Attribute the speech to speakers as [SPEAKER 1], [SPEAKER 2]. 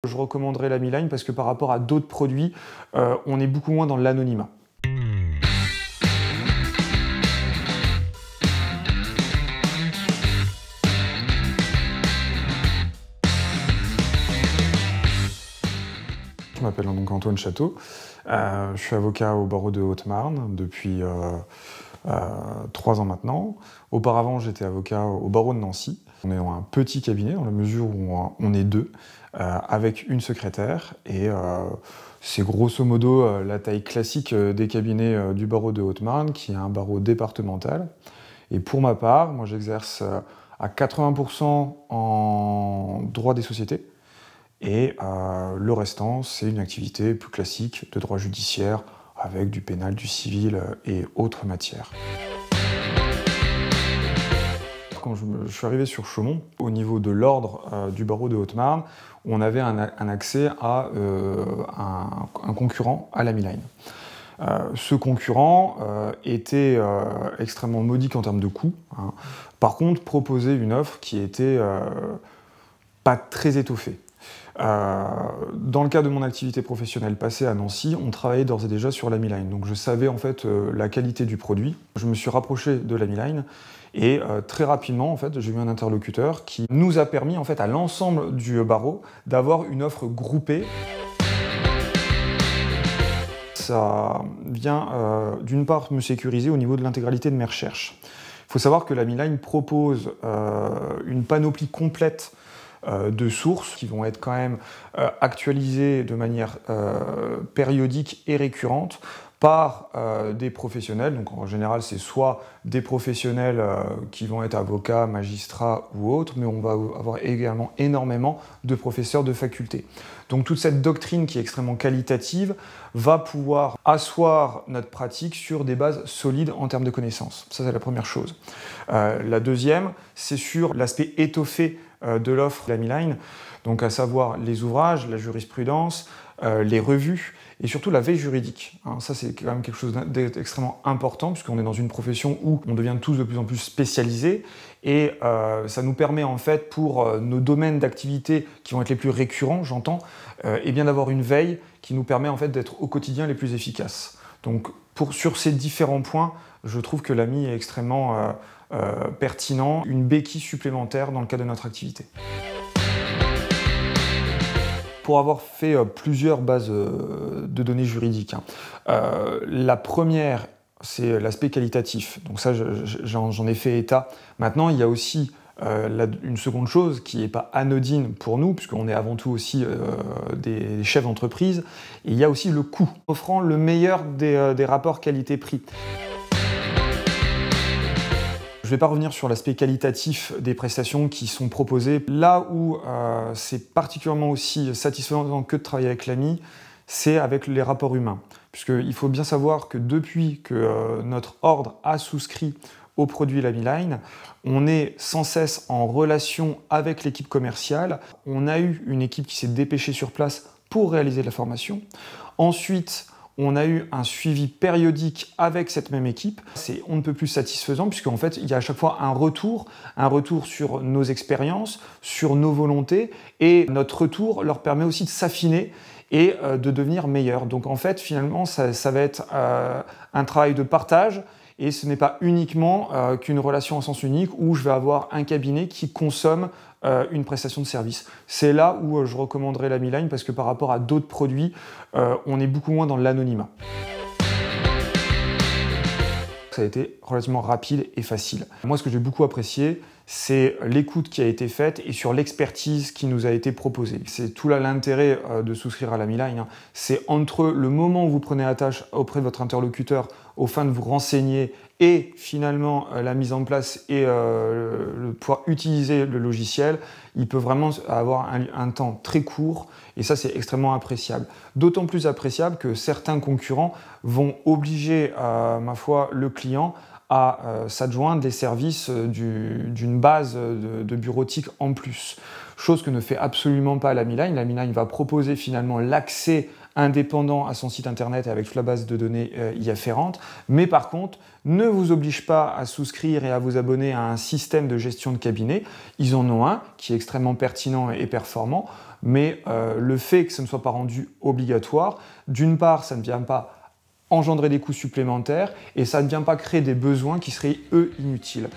[SPEAKER 1] Je recommanderais l'Ami-Line parce que par rapport à d'autres produits, on est beaucoup moins dans l'anonymat. Je m'appelle donc Antoine Château, je suis avocat au barreau de Haute-Marne depuis 3 ans maintenant. Auparavant, j'étais avocat au barreau de Nancy. On est dans un petit cabinet dans la mesure où on est 2, avec une secrétaire, et c'est grosso modo la taille classique des cabinets du barreau de Haute-Marne, qui est un barreau départemental. Et pour ma part, moi j'exerce à 80% en droit des sociétés, et le restant, c'est une activité plus classique de droit judiciaire, avec du pénal, du civil et autres matières. Quand je suis arrivé sur Chaumont, au niveau de l'ordre du barreau de Haute-Marne, on avait un accès à un concurrent à l'Ami-Line. Ce concurrent était extrêmement modique en termes de coûts, hein. Par contre, proposait une offre qui était pas très étoffée. Dans le cadre de mon activité professionnelle passée à Nancy, on travaillait d'ores et déjà sur l'Ami-Line. Donc je savais en fait la qualité du produit. Je me suis rapproché de l'Ami-Line et très rapidement en fait, j'ai eu un interlocuteur qui nous a permis en fait à l'ensemble du barreau d'avoir une offre groupée. Ça vient d'une part me sécuriser au niveau de l'intégralité de mes recherches. Il faut savoir que l'Ami-Line propose une panoplie complète de sources qui vont être quand même actualisées de manière périodique et récurrente par des professionnels. Donc en général, c'est soit des professionnels qui vont être avocats, magistrats ou autres, mais on va avoir également énormément de professeurs de faculté. Donc toute cette doctrine qui est extrêmement qualitative va pouvoir asseoir notre pratique sur des bases solides en termes de connaissances. Ça, c'est la première chose. La deuxième, c'est sur l'aspect étoffé de l'offre de l'Ami-Line, donc à savoir les ouvrages, la jurisprudence, les revues et surtout la veille juridique. Hein, ça, c'est quand même quelque chose d'extrêmement important puisqu'on est dans une profession où on devient tous de plus en plus spécialisés, et ça nous permet en fait pour nos domaines d'activité qui vont être les plus récurrents, j'entends, et bien d'avoir une veille qui nous permet en fait d'être au quotidien les plus efficaces. Donc sur ces différents points, je trouve que l'Ami est extrêmement pertinent, une béquille supplémentaire dans le cadre de notre activité. Pour avoir fait plusieurs bases de données juridiques, la première, c'est l'aspect qualitatif. Donc ça, j'en ai fait état. Maintenant, il y a aussi une seconde chose qui n'est pas anodine pour nous, puisqu'on est avant tout aussi des chefs d'entreprise, et il y a aussi le coût, offrant le meilleur des rapports qualité-prix. Je ne vais pas revenir sur l'aspect qualitatif des prestations qui sont proposées. Là où c'est particulièrement aussi satisfaisant que de travailler avec l'Ami, c'est avec les rapports humains. Puisqu'il faut bien savoir que depuis que notre ordre a souscrit au produit l'Ami-Line, on est sans cesse en relation avec l'équipe commerciale. On a eu une équipe qui s'est dépêchée sur place pour réaliser la formation. Ensuite, on a eu un suivi périodique avec cette même équipe. C'est on ne peut plus satisfaisant puisqu'en fait, il y a à chaque fois un retour sur nos expériences, sur nos volontés, et notre retour leur permet aussi de s'affiner et de devenir meilleurs. Donc en fait, finalement, ça va être un travail de partage, et ce n'est pas uniquement qu'une relation en sens unique où je vais avoir un cabinet qui consomme une prestation de service. C'est là où je recommanderais l'Ami-Line parce que par rapport à d'autres produits, on est beaucoup moins dans l'anonymat. Ça a été relativement rapide et facile. Moi, ce que j'ai beaucoup apprécié, c'est l'écoute qui a été faite et sur l'expertise qui nous a été proposée. C'est tout là l'intérêt de souscrire à l'Ami-Line. C'est entre le moment où vous prenez attache auprès de votre interlocuteur au fin de vous renseigner et finalement la mise en place et pouvoir utiliser le logiciel, il peut vraiment avoir un temps très court, et ça c'est extrêmement appréciable. D'autant plus appréciable que certains concurrents vont obliger, ma foi, le client à s'adjoindre des services d'une base de bureautique en plus. Chose que ne fait absolument pas l'Ami-Line. L'Ami-Line va proposer finalement l'accès indépendant à son site internet avec toute la base de données y afférente, mais par contre ne vous oblige pas à souscrire et à vous abonner à un système de gestion de cabinet. Ils en ont un qui est extrêmement pertinent et performant, mais le fait que ça ne soit pas rendu obligatoire, d'une part, ça ne vient pas engendrer des coûts supplémentaires et ça ne vient pas créer des besoins qui seraient, eux, inutiles.